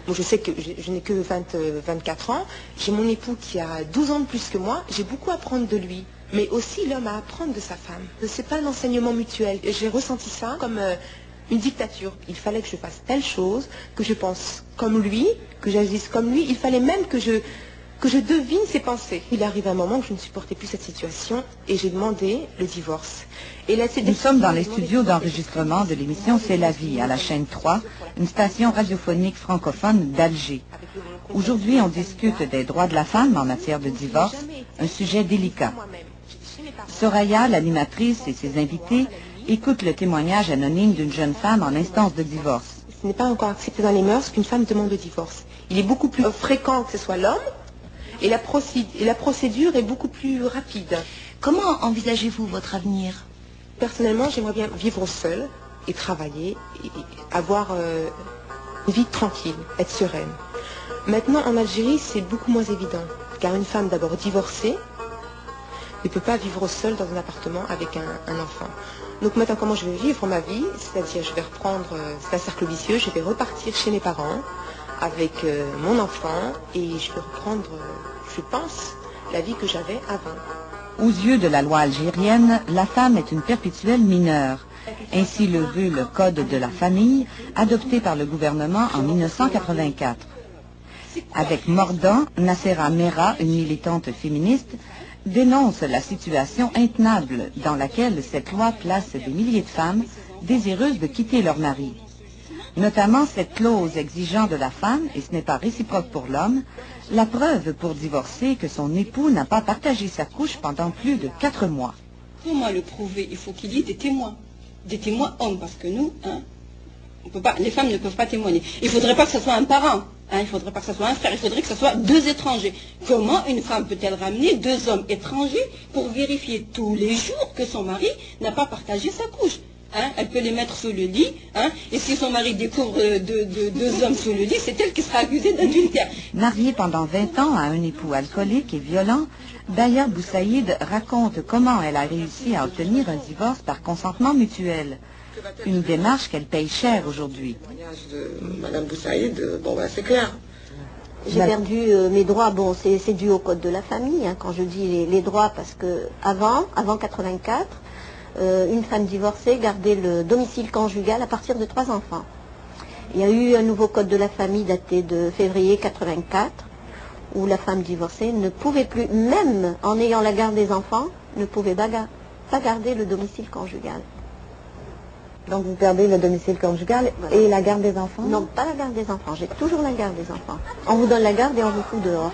Moi, je sais que je n'ai que 24 ans. J'ai mon époux qui a 12 ans de plus que moi. J'ai beaucoup à apprendre de lui. Mais aussi l'homme à apprendre de sa femme. C'est pas un enseignement mutuel. J'ai ressenti ça comme une dictature. Il fallait que je fasse telle chose, que je pense comme lui, que j'agisse comme lui. Il fallait même que je devine ses pensées. Il arrive un moment que je ne supportais plus cette situation et j'ai demandé le divorce. Et là, nous sommes dans les studios d'enregistrement de l'émission C'est la vie à la chaîne 3, une station radiophonique francophone d'Alger. Aujourd'hui, on discute des droits de la femme en matière de divorce, un sujet délicat. Soraya, l'animatrice, et ses invités écoutent le témoignage anonyme d'une jeune femme en instance de divorce. Ce n'est pas encore accepté dans les mœurs qu'une femme demande le divorce. Il est beaucoup plus fréquent que ce soit l'homme. Et la procédure est beaucoup plus rapide. Comment envisagez-vous votre avenir? Personnellement, j'aimerais bien vivre seule et travailler, et avoir une vie tranquille, être sereine. Maintenant, en Algérie, c'est beaucoup moins évident. Car une femme d'abord divorcée ne peut pas vivre seule dans un appartement avec un enfant. Donc maintenant, comment je vais vivre ma vie? C'est-à-dire, je vais reprendre, c'est un cercle vicieux, je vais repartir chez mes parents avec mon enfant et je vais reprendre, je pense, la vie que j'avais avant. Aux yeux de la loi algérienne, la femme est une perpétuelle mineure. Ainsi le veut le Code de la famille, adopté par le gouvernement en 1984. Avec mordant, Nassera Mera, une militante féministe, dénonce la situation intenable dans laquelle cette loi place des milliers de femmes désireuses de quitter leur mari. Notamment cette clause exigeant de la femme, et ce n'est pas réciproque pour l'homme, la preuve pour divorcer que son époux n'a pas partagé sa couche pendant plus de 4 mois. Comment le prouver? Il faut qu'il y ait des témoins hommes, parce que nous, on peut pas, les femmes ne peuvent pas témoigner. Il ne faudrait pas que ce soit un parent, il ne faudrait pas que ce soit un frère, il faudrait que ce soit 2 étrangers. Comment une femme peut-elle ramener 2 hommes étrangers pour vérifier tous les jours que son mari n'a pas partagé sa couche? Elle peut les mettre sous le lit, et si son mari découvre 2 hommes sous le lit, c'est elle qui sera accusée d'adultère. Mariée pendant 20 ans à un époux alcoolique et violent, Baya Boussaïd raconte comment elle a réussi à obtenir un divorce par consentement mutuel. Une démarche qu'elle paye cher aujourd'hui. Le témoignage de Madame Boussaïd, c'est clair. J'ai perdu mes droits. Bon, c'est dû au code de la famille, quand je dis les droits, parce que avant 84, une femme divorcée gardait le domicile conjugal à partir de 3 enfants. Il y a eu un nouveau code de la famille daté de février 84, où la femme divorcée ne pouvait plus, même en ayant la garde des enfants, ne pouvait pas garder le domicile conjugal. Donc vous perdez le domicile conjugal et la garde des enfants? Non, pas la garde des enfants, j'ai toujours la garde des enfants. On vous donne la garde et on vous fout dehors.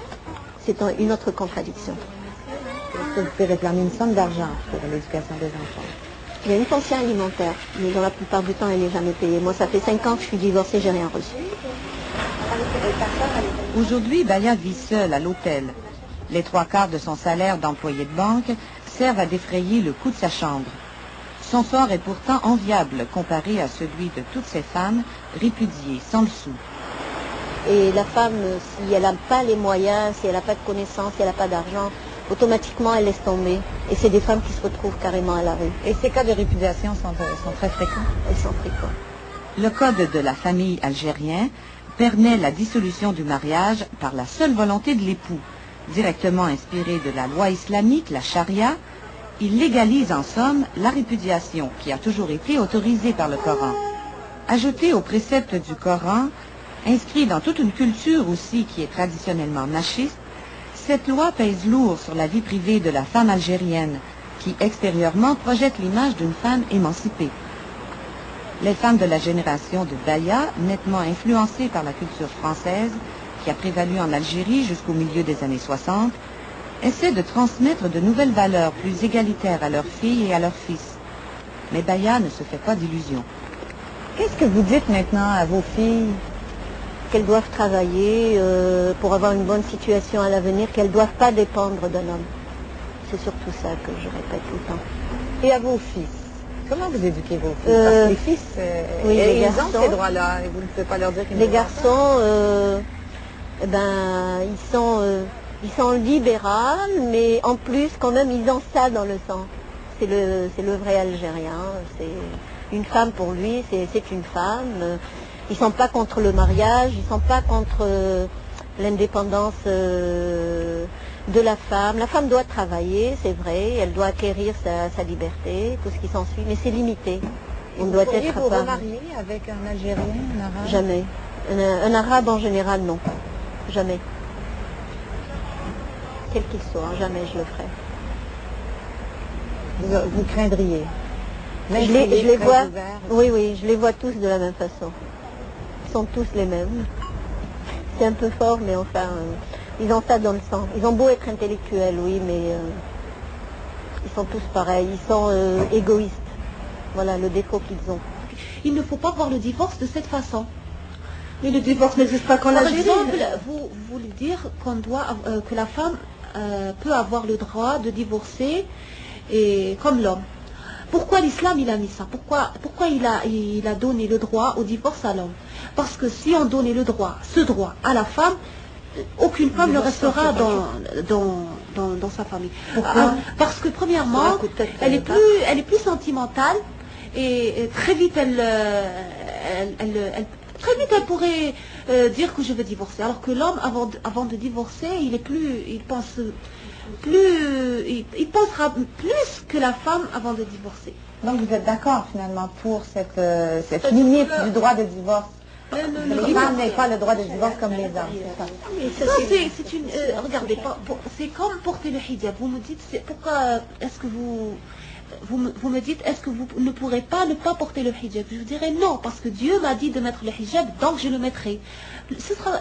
C'est une autre contradiction. Est-ce que vous pouvez réclamer une somme d'argent pour l'éducation des enfants? Il y a une pension alimentaire, mais dans la plupart du temps, elle n'est jamais payée. Moi, ça fait 5 ans que je suis divorcée, j'ai rien reçu. Aujourd'hui, Baya vit seule à l'hôtel. Les 3/4 de son salaire d'employé de banque servent à défrayer le coût de sa chambre. Son sort est pourtant enviable comparé à celui de toutes ces femmes répudiées sans le sou. Et la femme, si elle n'a pas les moyens, si elle n'a pas de connaissances, si elle n'a pas d'argent, automatiquement elle laisse tomber. Et c'est des femmes qui se retrouvent carrément à la rue. Et ces cas de répudiation sont très fréquents? Elles sont fréquentes. Le code de la famille algérien permet la dissolution du mariage par la seule volonté de l'époux. Directement inspiré de la loi islamique, la charia, il légalise en somme la répudiation qui a toujours été autorisée par le Coran. Ajouté aux préceptes du Coran, inscrit dans toute une culture aussi qui est traditionnellement machiste, cette loi pèse lourd sur la vie privée de la femme algérienne, qui extérieurement projette l'image d'une femme émancipée. Les femmes de la génération de Baya, nettement influencées par la culture française, qui a prévalu en Algérie jusqu'au milieu des années 60, essaient de transmettre de nouvelles valeurs plus égalitaires à leurs filles et à leurs fils. Mais Baya ne se fait pas d'illusions. Qu'est-ce que vous dites maintenant à vos filles? Qu'elles doivent travailler pour avoir une bonne situation à l'avenir, qu'elles ne doivent pas dépendre d'un homme. C'est surtout ça que je répète tout le temps. Et à vos fils? Comment vous éduquez vos fils? Parce que les fils, oui, les garçons, ont ces droits-là, et vous ne pouvez pas leur dire qu'ils les garçons, ils sont libéraux, mais en plus, quand même, ils ont ça dans le sang. C'est le vrai Algérien. C'est une femme pour lui, c'est une femme. Ils ne sont pas contre le mariage, ils ne sont pas contre l'indépendance de la femme. La femme doit travailler, c'est vrai, elle doit acquérir sa liberté, tout ce qui s'ensuit, mais c'est limité. On doit être vous remarier avec un Algérien, un Arabe? Jamais. Un Arabe en général, non. Jamais. Quel qu'il soit, jamais je le ferai. Vous craindriez? Je les vois, oui, je les vois tous de la même façon. Ils sont tous les mêmes. C'est un peu fort, mais enfin, ils ont ça dans le sang. Ils ont beau être intellectuels, oui, mais ils sont tous pareils. Ils sont égoïstes. Voilà le défaut qu'ils ont. Il ne faut pas voir le divorce de cette façon. Mais le divorce n'existe pas qu'en Par Algérie. exemple, vous voulez dire que la femme peut avoir le droit de divorcer comme l'homme. Pourquoi l'islam il a mis ça? Pourquoi il a donné le droit au divorce à l'homme? Parce que si on donnait ce droit à la femme, aucune femme ne restera dans sa famille. Parce que premièrement, elle est plus sentimentale et très vite elle pourrait dire que je veux divorcer. Alors que l'homme, avant de divorcer, il pensera plus que la femme avant de divorcer. Donc vous êtes d'accord finalement pour cette limite du droit de divorce? Les femmes n'ont pas le droit de divorce comme les hommes. Regardez, c'est comme porter le hijab. Vous me dites, pourquoi est-ce que vous me dites, est-ce que vous ne pourrez pas ne pas porter le hijab? Je vous dirais non, parce que Dieu m'a dit de mettre le hijab, donc je le mettrai. Ce sera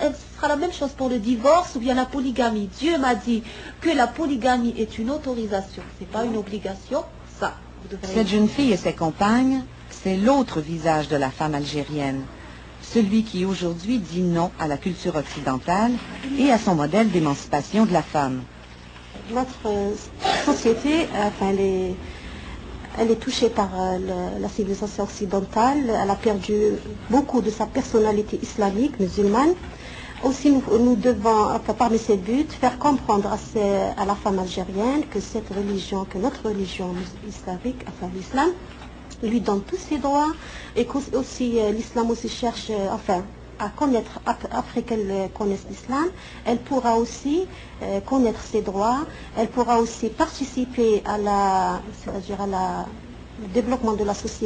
la même chose pour le divorce ou bien la polygamie. Dieu m'a dit que la polygamie est une autorisation, c'est pas une obligation. Ça, vous devrez... Cette jeune fille et ses compagnes, c'est l'autre visage de la femme algérienne. Celui qui aujourd'hui dit non à la culture occidentale et à son modèle d'émancipation de la femme. Notre société, elle est touchée par la civilisation occidentale. Elle a perdu beaucoup de sa personnalité islamique, musulmane. Aussi, nous devons, parmi ses buts, faire comprendre à la femme algérienne que que notre religion islamique, l'islam, lui donne tous ses droits et qu'aussi l'islam aussi cherche, à connaître, après qu'elle connaisse l'islam, elle pourra aussi connaître ses droits, elle pourra aussi participer au développement de la société.